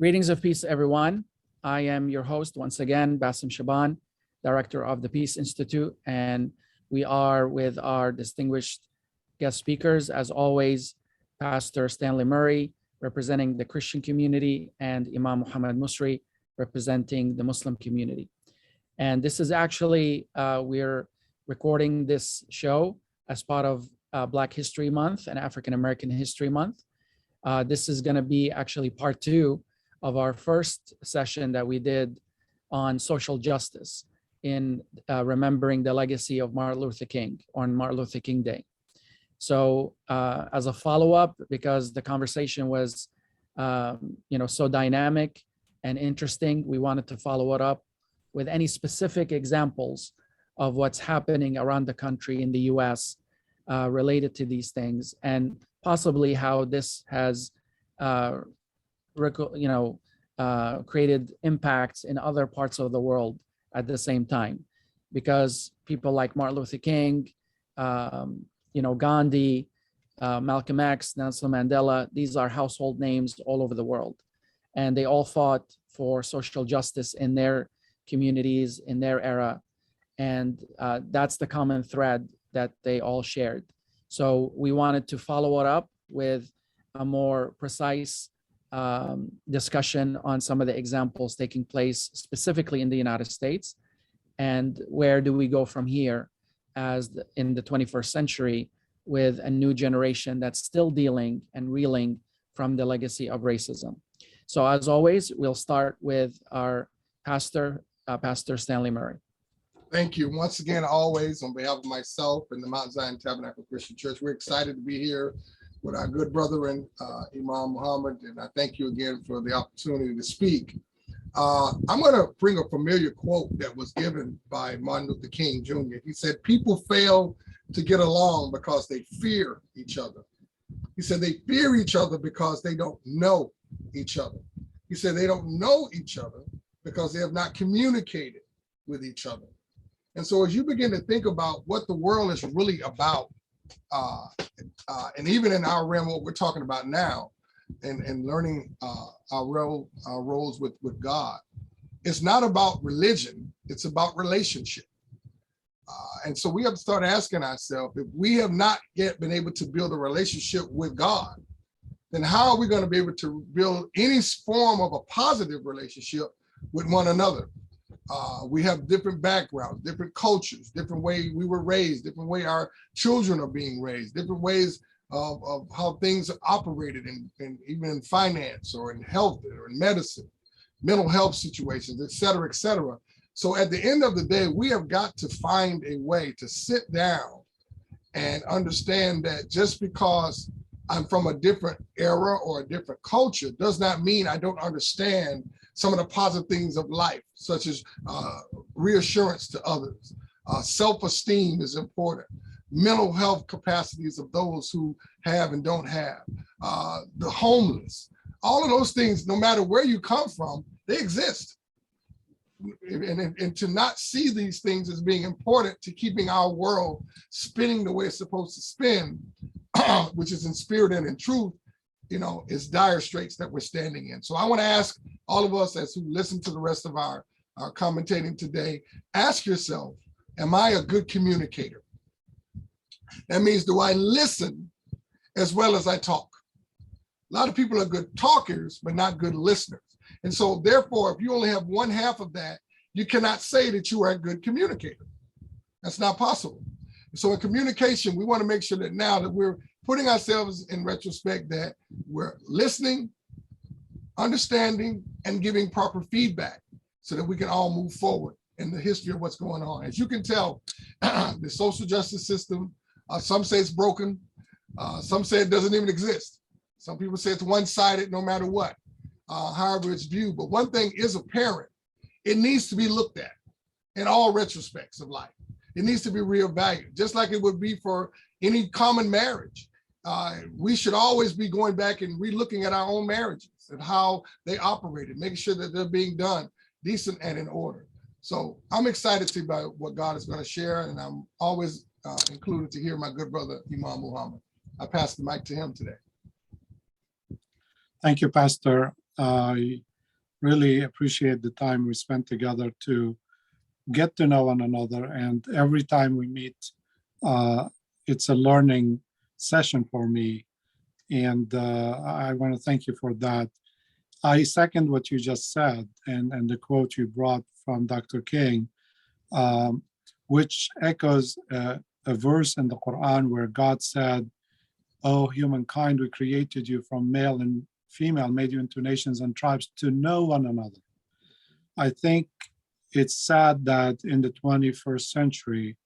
Greetings of peace, everyone. I am your host once again, Bassem Shaban, Director of the Peace Institute, and we are with our distinguished guest speakers, as always, Pastor Stanley Murray, representing the Christian community, and Imam Muhammad Musri, representing the Muslim community. And this is actually, we're recording this show as part of Black History Month and African American History Month. This is going to be actually part 2 of our first session that we did on social justice in remembering the legacy of Martin Luther King on Martin Luther King Day. So as a follow-up, because the conversation was so dynamic and interesting, we wanted to follow it up with any specific examples of what's happening around the country in the US related to these things, and possibly how this has created impacts in other parts of the world at the same time, because people like Martin Luther King, Gandhi, Malcolm X, Nelson Mandela, these are household names all over the world, and they all fought for social justice in their communities, in their era, and that's the common thread that they all shared. So we wanted to follow it up with a more precise discussion on some of the examples taking place specifically in the United States, and where do we go from here in the 21st century with a new generation that's still dealing and reeling from the legacy of racism. So as always, we'll start with our pastor, Pastor Stanley Murray. Thank you. Once again, always on behalf of myself and the Mount Zion Tabernacle Christian Church, we're excited to be here with our good brother and Imam Muhammad, and I thank you again for the opportunity to speak. I'm going to bring a familiar quote that was given by Martin Luther King Jr. He said, "People fail to get along because they fear each other." He said they fear each other because they don't know each other. He said they don't know each other because they have not communicated with each other. And so as you begin to think about what the world is really about, and even in our realm, what we're talking about now, and learning our roles with God, it's not about religion, it's about relationship. And so we have to start asking ourselves, if we have not yet been able to build a relationship with God, then how are we going to be able to build any form of a positive relationship with one another? We have different backgrounds, different cultures, different way we were raised, different way our children are being raised, different ways of how things are operated in even in finance or in health or in medicine, mental health situations, et cetera, et cetera. So at the end of the day, we have got to find a way to sit down and understand that just because I'm from a different era or a different culture does not mean I don't understand some of the positive things of life, such as reassurance to others. Self-esteem is important. Mental health capacities of those who have and don't have. The homeless. All of those things, no matter where you come from, they exist. And to not see these things as being important to keeping our world spinning the way it's supposed to spin, which is in spirit and in truth, is dire straits that we're standing in. So I want to ask all of us as who listen to the rest of our commentating today, ask yourself, am I a good communicator? That means, do I listen as well as I talk? A lot of people are good talkers, but not good listeners. And so therefore, if you only have one half of that, you cannot say that you are a good communicator. That's not possible. So in communication, we want to make sure that now that we're putting ourselves in retrospect, that we're listening, understanding, and giving proper feedback so that we can all move forward in the history of what's going on. As you can tell, the social justice system, some say it's broken, some say it doesn't even exist. Some people say it's one-sided no matter what, however it's viewed. But one thing is apparent, it needs to be looked at in all retrospects of life. It needs to be reevaluated, just like it would be for any common marriage. We should always be going back and re-looking at our own marriages and how they operated, making sure that they're being done decent and in order. So I'm excited to about what God is going to share, and I'm always included to hear my good brother, Imam Muhammad. I pass the mic to him today. Thank you, Pastor. really appreciate the time we spent together to get to know one another. And every time we meet, it's a learning session for me. And I want to thank you for that. I second what you just said and the quote you brought from Dr. King, which echoes a verse in the Quran where God said, "O humankind, we created you from male and female, made you into nations and tribes to know one another." I think it's sad that in the 21st century,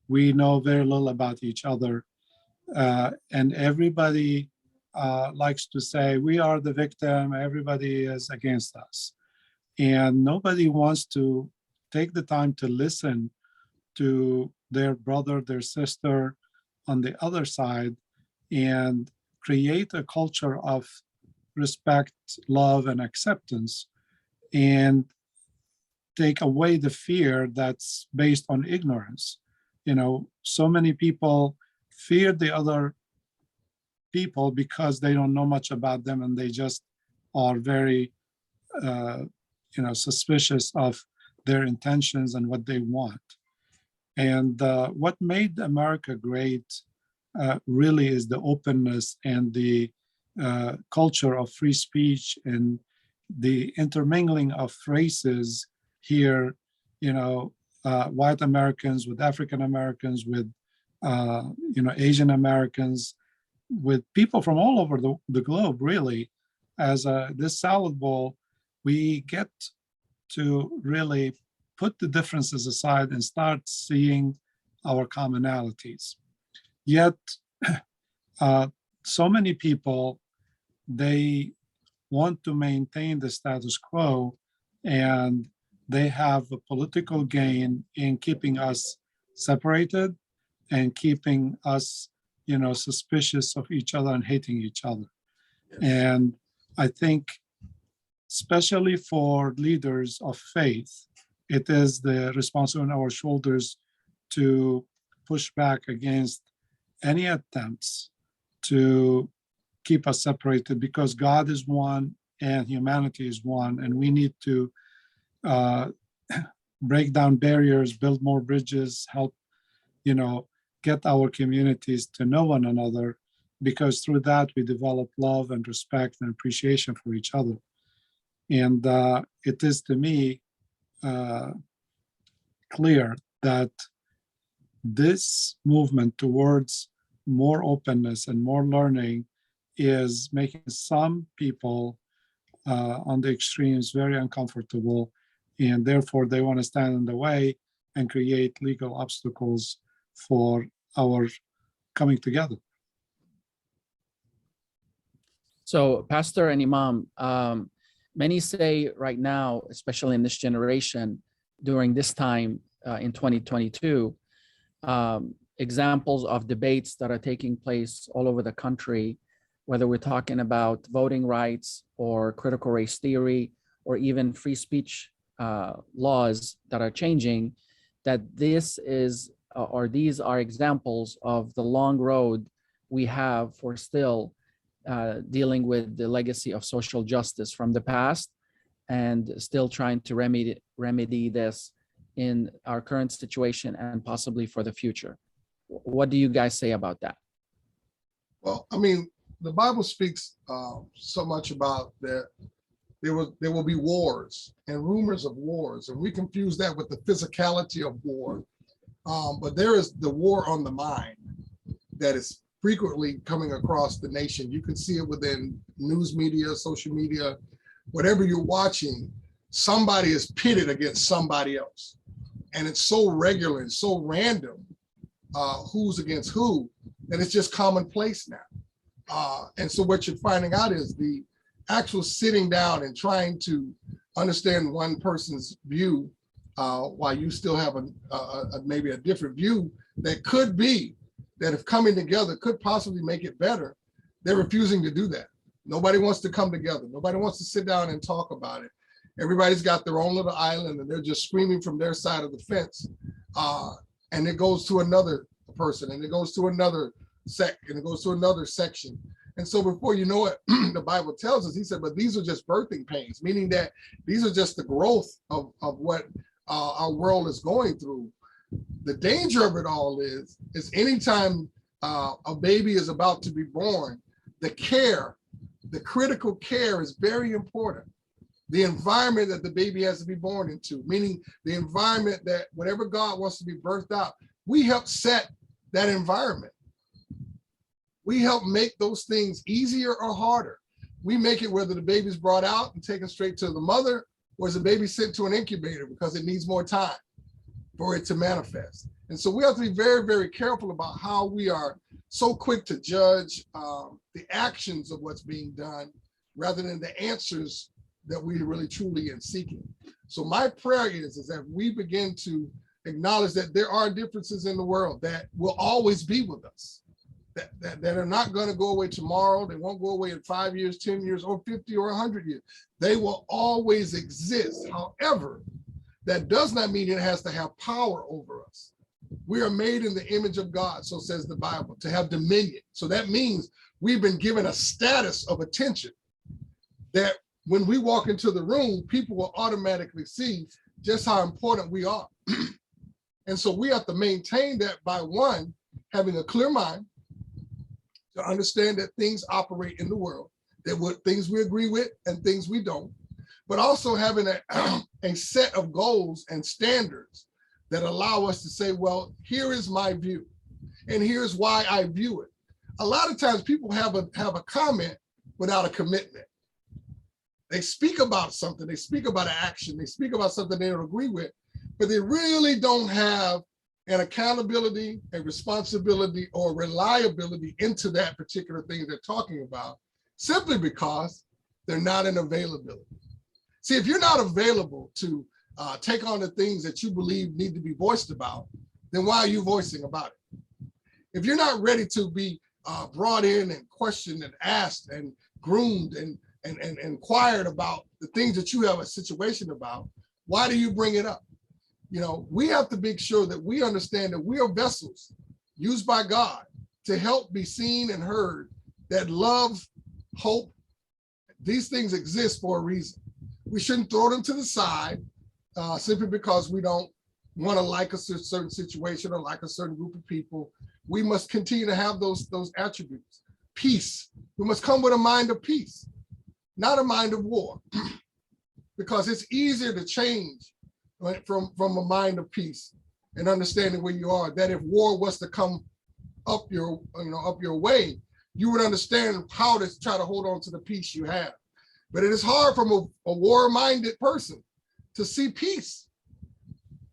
we know very little about each other. And everybody likes to say, we are the victim, everybody is against us. And nobody wants to take the time to listen to their brother, their sister on the other side, and create a culture of respect, love, and acceptance, and take away the fear that's based on ignorance. You know, so many people fear the other people because they don't know much about them, and they just are very, suspicious of their intentions and what they want. And what made America great really is the openness and the culture of free speech and the intermingling of races here, white Americans with African Americans, with, Asian Americans, with people from all over the globe, really. As this salad bowl, we get to really put the differences aside and start seeing our commonalities. Yet, so many people, they want to maintain the status quo, and they have a political gain in keeping us separated and keeping us, suspicious of each other and hating each other. Yes. And I think, especially for leaders of faith, it is the responsibility on our shoulders to push back against any attempts to keep us separated, because God is one and humanity is one, and we need to break down barriers, build more bridges, help, get our communities to know one another, because through that we develop love and respect and appreciation for each other. And it is, to me, clear that this movement towards more openness and more learning is making some people on the extremes very uncomfortable, and therefore they want to stand in the way and create legal obstacles for our coming together. So, Pastor and Imam, many say right now, especially in this generation, during this time in 2022, examples of debates that are taking place all over the country, whether we're talking about voting rights or critical race theory, or even free speech laws that are changing, that this is, or these are examples of the long road we have for still dealing with the legacy of social justice from the past, and still trying to remedy this in our current situation and possibly for the future. What do you guys say about that? Well, I mean, the Bible speaks so much about that there will be wars and rumors of wars, and we confuse that with the physicality of war. But there is the war on the mind that is frequently coming across the nation. You can see it within news media, social media, whatever you're watching, somebody is pitted against somebody else. And it's so regular and so random, who's against who, that it's just commonplace now. And so what you're finding out is the actual sitting down and trying to understand one person's view while you still have maybe a different view that could be, that if coming together could possibly make it better. They're refusing to do that. Nobody wants to come together. Nobody wants to sit down and talk about it. Everybody's got their own little island, and they're just screaming from their side of the fence. And it goes to another person, and it goes to another and it goes to another section. And so before you know it, the Bible tells us, he said, but these are just birthing pains, meaning that these are just the growth of what our world is going through. The danger of it all is anytime a baby is about to be born, the critical care is very important. The environment that the baby has to be born into, meaning the environment that whatever God wants to be birthed out, we help set that environment. We help make those things easier or harder. We make it whether the baby's brought out and taken straight to the mother, or is the baby sent to an incubator because it needs more time for it to manifest. And so we have to be very, very careful about how we are so quick to judge the actions of what's being done rather than the answers that we really truly are seeking. So my prayer is that we begin to acknowledge that there are differences in the world that will always be with us, that are not going to go away tomorrow. They won't go away in 5 years, 10 years, or 50 or 100 years. They will always exist. However, that does not mean it has to have power over us. We are made in the image of God, so says the Bible, to have dominion. So that means we've been given a status of attention that when we walk into the room, people will automatically see just how important we are. And so we have to maintain that by one, having a clear mind to understand that things operate in the world, that what things we agree with and things we don't, but also having a set of goals and standards that allow us to say, well, here is my view, and here's why I view it. A lot of times people have a comment without a commitment. They speak about something, they speak about an action, they speak about something they don't agree with, but they really don't have an accountability, a responsibility, or reliability into that particular thing they're talking about, simply because they're not in availability. See, if you're not available to take on the things that you believe need to be voiced about, then why are you voicing about it? If you're not ready to be brought in and questioned and asked and groomed and inquired about the things that you have a situation about, why do you bring it up? You know, we have to make sure that we understand that we are vessels used by God to help be seen and heard, that love, hope, these things exist for a reason. We shouldn't throw them to the side simply because we don't want to like a certain situation or like a certain group of people. We must continue to have those attributes. Peace. We must come with a mind of peace, not a mind of war, because it's easier to change from a mind of peace and understanding where you are, that if war was to come up your way, you would understand how to try to hold on to the peace you have. But it is hard from a war-minded person to see peace.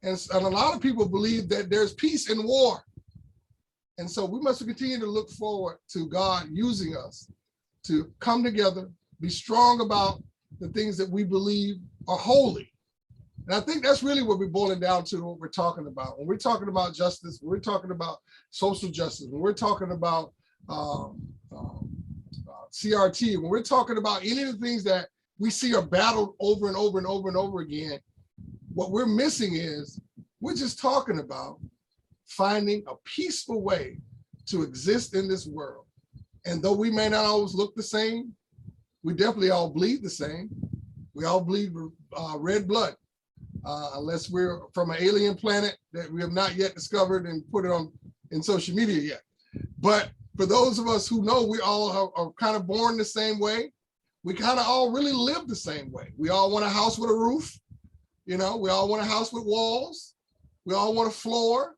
And a lot of people believe that there's peace in war. And so we must continue to look forward to God using us to come together, be strong about the things that we believe are holy. And I think that's really what we're boiling down to, what we're talking about. When we're talking about justice, when we're talking about social justice, when we're talking about CRT, when we're talking about any of the things that we see are battled over and over and over and over again, what we're missing is we're just talking about finding a peaceful way to exist in this world. And though we may not always look the same, we definitely all bleed the same. We all bleed red blood, unless we're from an alien planet that we have not yet discovered and put it on in social media yet. But for those of us who know we all are kind of born the same way, we kind of all really live the same way. We all want a house with a roof, you know, we all want a house with walls, we all want a floor,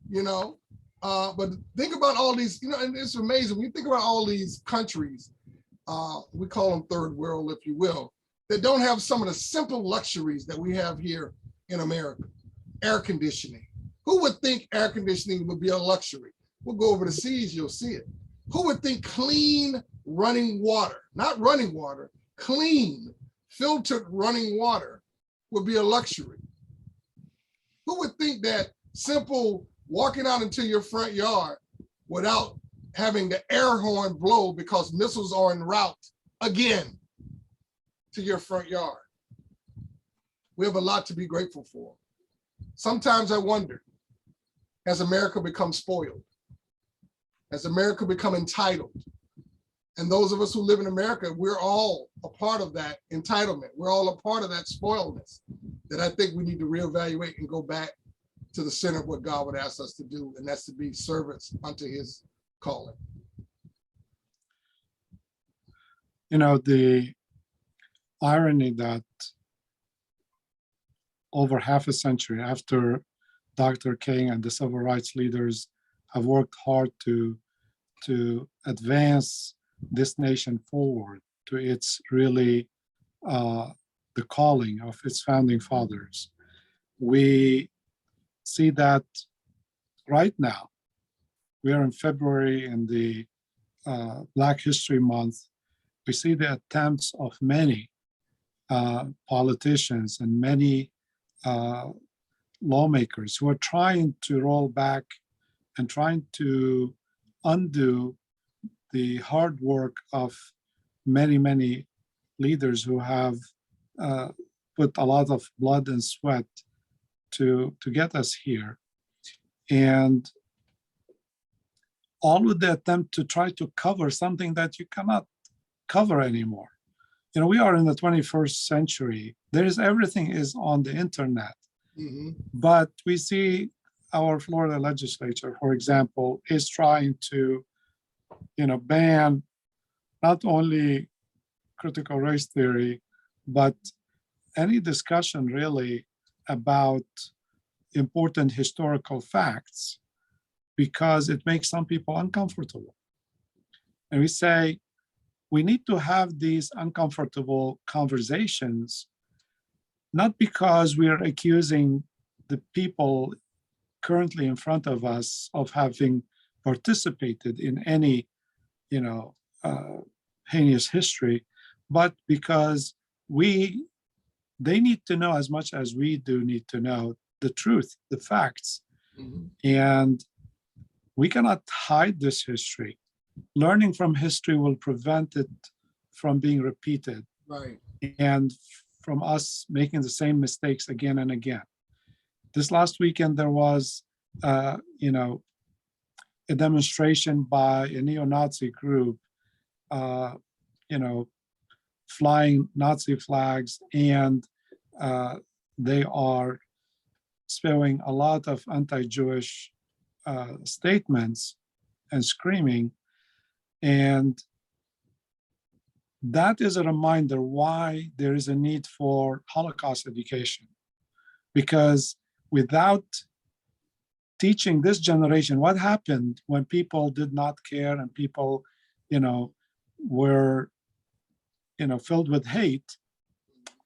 you know, but think about all these, you know, and it's amazing. When you think about all these countries, we call them third world, if you will, that don't have some of the simple luxuries that we have here in America. Air conditioning. Who would think air conditioning would be a luxury? We'll go over the seas, you'll see it. Who would think clean running water, not running water, clean, filtered running water would be a luxury? Who would think that simple walking out into your front yard without having the air horn blow because missiles are en route again to your front yard? We have a lot to be grateful for. Sometimes I wonder, has America become spoiled? Has America become entitled? And those of us who live in America, we're all a part of that entitlement. We're all a part of that spoiledness that I think we need to reevaluate and go back to the center of what God would ask us to do, and that's to be servants unto his calling. You know, the irony that over half a century after Dr. King and the civil rights leaders have worked hard to advance this nation forward to its really the calling of its founding fathers. We see that right now. We are in February in the Black History Month. We see the attempts of many politicians and many lawmakers who are trying to roll back and trying to undo the hard work of many, many leaders who have put a lot of blood and sweat to get us here. And all with the attempt to try to cover something that you cannot cover anymore. You know, we are in the 21st century. Everything is on the internet. Mm-hmm. But we see our Florida legislature, for example, is trying to, ban not only critical race theory, but any discussion really about important historical facts, because it makes some people uncomfortable. And we say, we need to have these uncomfortable conversations, not because we are accusing the people currently in front of us of having participated in any, heinous history, but because they need to know as much as we do need to know the truth, the facts. Mm-hmm. And we cannot hide this history. Learning from history will prevent it from being repeated. Right. And from us making the same mistakes again and again. This last weekend, there was, a demonstration by a neo-Nazi group, flying Nazi flags, and they are spewing a lot of anti-Jewish statements and screaming. And that is a reminder why there is a need for Holocaust education. Because without teaching this generation what happened when people did not care and people, were, filled with hate,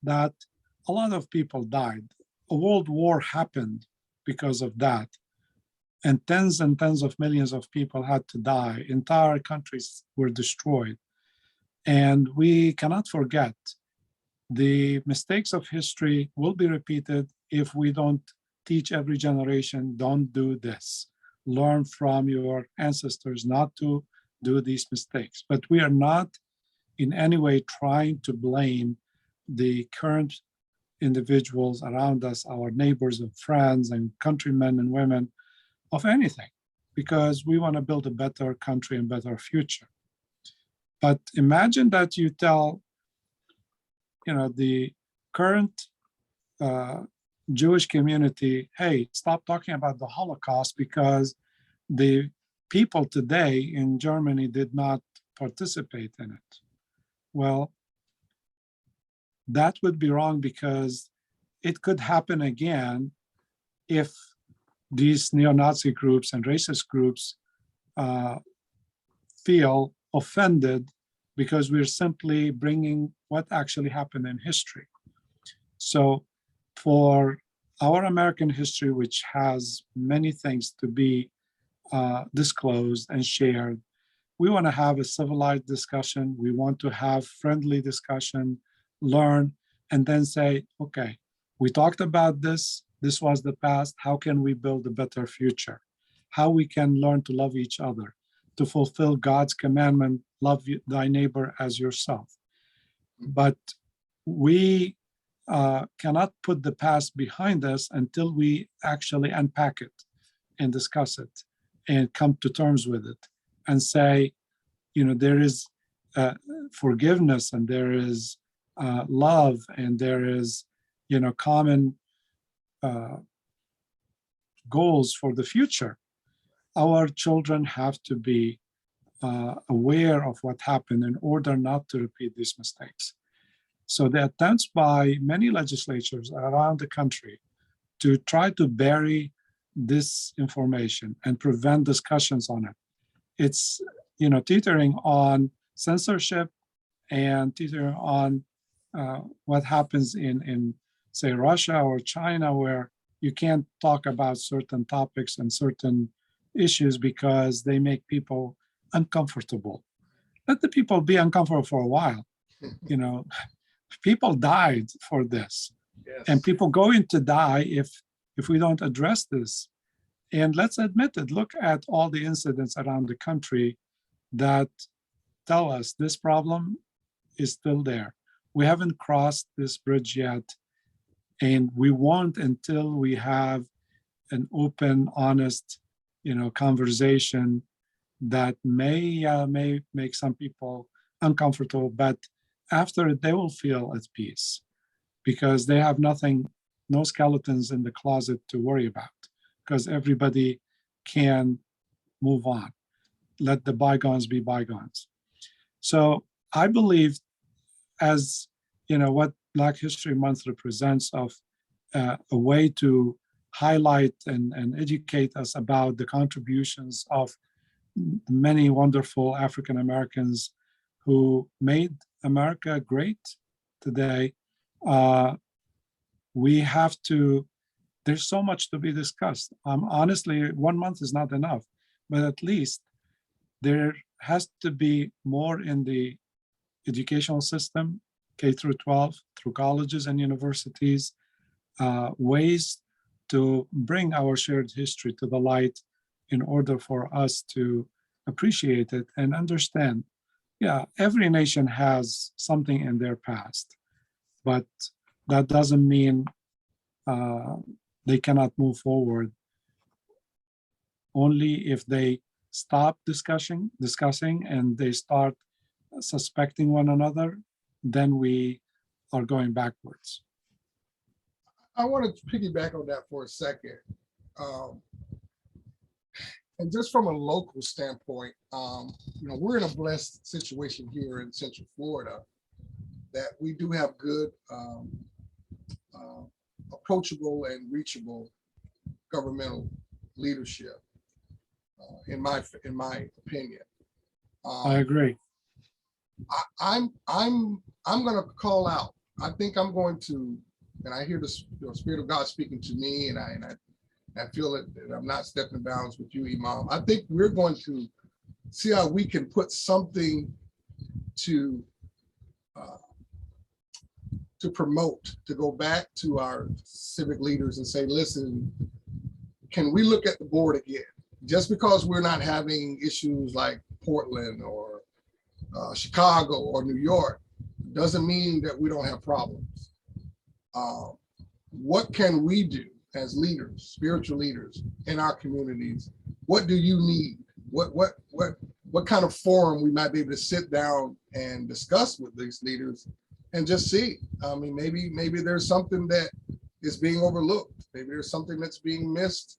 that a lot of people died. A world war happened because of that. And tens of millions of people had to die. Entire countries were destroyed. And we cannot forget the mistakes of history will be repeated if we don't teach every generation, don't do this. Learn from your ancestors not to do these mistakes. But we are not in any way trying to blame the current individuals around us, our neighbors and friends and countrymen and women, of anything, because we want to build a better country and better future. But imagine that you tell, the current Jewish community, hey, stop talking about the Holocaust because the people today in Germany did not participate in it. Well, that would be wrong, because it could happen again if these neo-Nazi groups and racist groups feel offended because we're simply bringing what actually happened in history. So for our American history, which has many things to be disclosed and shared, we want to have a civilized discussion. We want to have friendly discussion, learn, and then say, okay, we talked about this. This was the past. How can we build a better future? How we can learn to love each other, to fulfill God's commandment, love thy neighbor as yourself. But we cannot put the past behind us until we actually unpack it and discuss it and come to terms with it and say, there is forgiveness, and there is love, and there is, common goals for the future, our children have to be aware of what happened in order not to repeat these mistakes. So the attempts by many legislatures around the country to try to bury this information and prevent discussions on it, it's teetering on censorship and teetering on what happens in say Russia or China, where you can't talk about certain topics and certain issues because they make people uncomfortable. Let the people be uncomfortable for a while. People died for this, Yes. and people going to die if we don't address this. And let's admit it. Look at all the incidents around the country that tell us this problem is still there. We haven't crossed this bridge yet, and we won't until we have an open, honest, conversation that may make some people uncomfortable, but after it, they will feel at peace because they have no skeletons in the closet to worry about, because everybody can move on. Let the bygones be bygones. So I believe, as what Black History Month represents, of a way to highlight and educate us about the contributions of many wonderful African Americans who made America great today. We have to, there's so much to be discussed. Honestly, 1 month is not enough, but at least there has to be more in the educational system, K through 12, through colleges and universities, ways to bring our shared history to the light in order for us to appreciate it and understand. Yeah, every nation has something in their past, but that doesn't mean they cannot move forward. Only if they stop discussing and they start suspecting one another, then we are going backwards. I want to piggyback on that for a second. And just from a local standpoint, we're in a blessed situation here in Central Florida that we do have good, approachable and reachable governmental leadership, in my opinion. I agree. I'm going to call out. I think I'm going to, and I hear the Spirit of God speaking to me, and I feel that I'm not stepping bounds with you, Imam. I think we're going to see how we can put something to promote, to go back to our civic leaders and say, listen, can we look at the board again? Just because we're not having issues like Portland or Chicago or New York doesn't mean that we don't have problems. What can we do as leaders, spiritual leaders in our communities? What do you need? What kind of forum we might be able to sit down and discuss with these leaders and just see? I mean, maybe there's something that is being overlooked. Maybe there's something that's being missed,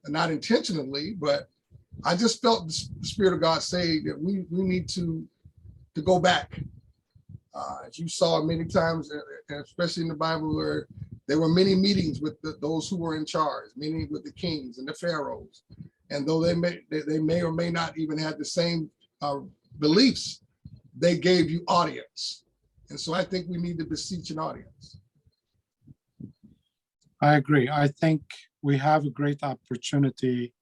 not intentionally, but I just felt the Spirit of God say that we need to go back. As you saw many times, especially in the Bible, where there were many meetings with those who were in charge, meeting with the kings and the pharaohs. And though they may or may not even have the same beliefs, they gave you audience. And so I think we need to beseech an audience. I agree. I think we have a great opportunity,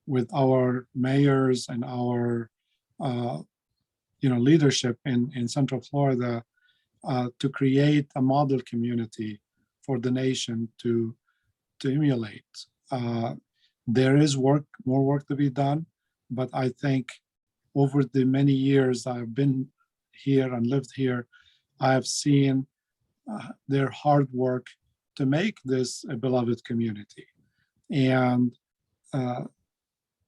with our mayors and our, leadership in Central Florida, to create a model community for the nation to emulate. There is more work to be done, but I think over the many years I've been here and lived here, I have seen their hard work to make this a beloved community. And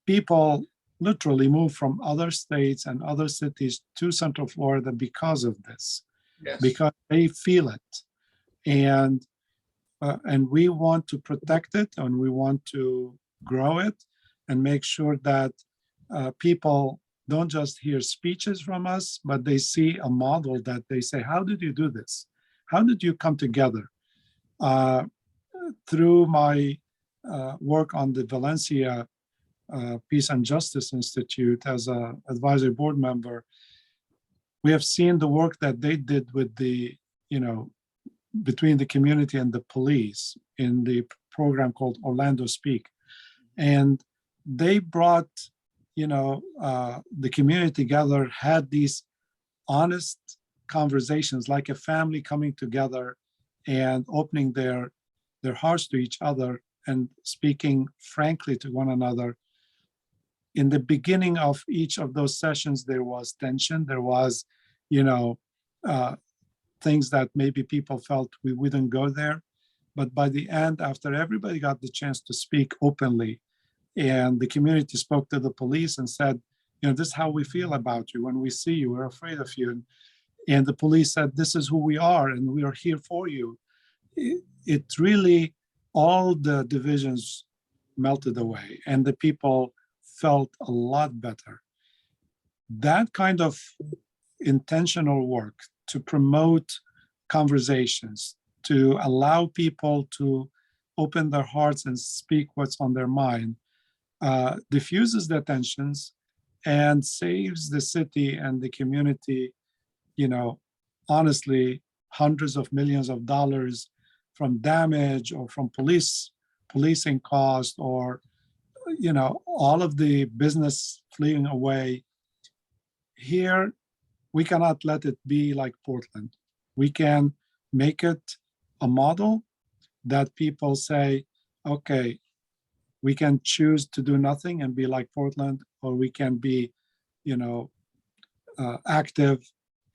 people literally moved from other states and other cities to Central Florida because of this, Yes. because they feel it. And we want to protect it, and we want to grow it and make sure that people don't just hear speeches from us, but they see a model that they say, how did you do this? How did you come together? Through my work on the Valencia Peace and Justice Institute as an advisory board member, we have seen the work that they did with the, between the community and the police in the program called Orlando Speak. And they brought, the community together, had these honest conversations like a family coming together and opening their hearts to each other and speaking frankly to one another. In the beginning of each of those sessions, there was tension. There was, things that maybe people felt we wouldn't go there. But by the end, after everybody got the chance to speak openly, and the community spoke to the police and said, this is how we feel about you. When we see you, we're afraid of you. And the police said, this is who we are, and we are here for you. It really, all the divisions melted away, and the people felt a lot better. That kind of intentional work to promote conversations, to allow people to open their hearts and speak what's on their mind, diffuses the tensions and saves the city and the community, honestly, hundreds of millions of dollars from damage or from policing cost, or all of the business fleeing away. Here, we cannot let it be like Portland. We can make it a model that people say, okay, we can choose to do nothing and be like Portland, or we can be, active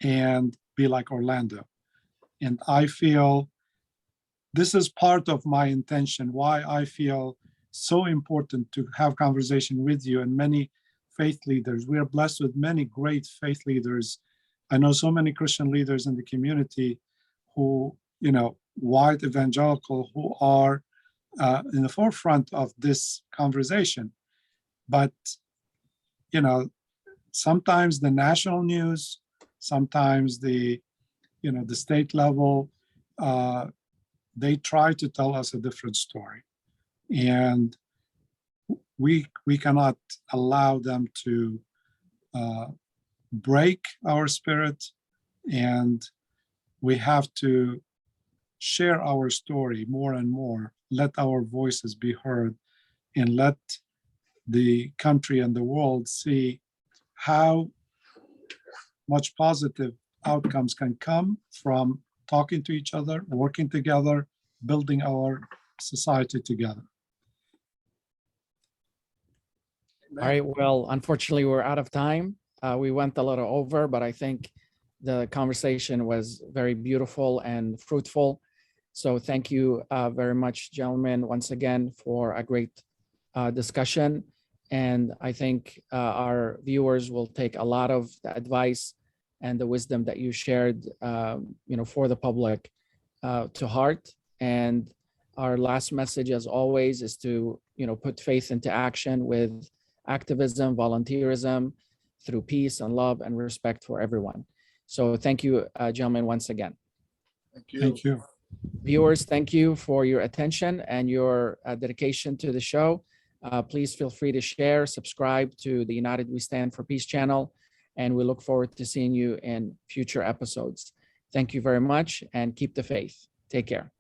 and be like Orlando. And I feel this is part of my intention, why I feel so important to have conversation with you and many faith leaders. We are blessed with many great faith leaders. I know so many Christian leaders in the community who, white evangelical, who are in the forefront of this conversation. But, sometimes the national news, sometimes the state level, they try to tell us a different story. And we cannot allow them to break our spirit, and we have to share our story more and more, let our voices be heard, and let the country and the world see how much positive outcomes can come from talking to each other, working together, building our society together. All right. Well, unfortunately, we're out of time. We went a little over, but I think the conversation was very beautiful and fruitful. So thank you very much, gentlemen, once again, for a great discussion. And I think our viewers will take a lot of the advice and the wisdom that you shared, for the public to heart. And our last message, as always, is to, put faith into action with activism, volunteerism, through peace and love and respect for everyone. So thank you, gentlemen, once again. Thank you. Thank you. Viewers, thank you for your attention and your dedication to the show. Please feel free to share, subscribe to the United We Stand for Peace channel, and we look forward to seeing you in future episodes. Thank you very much, and keep the faith. Take care.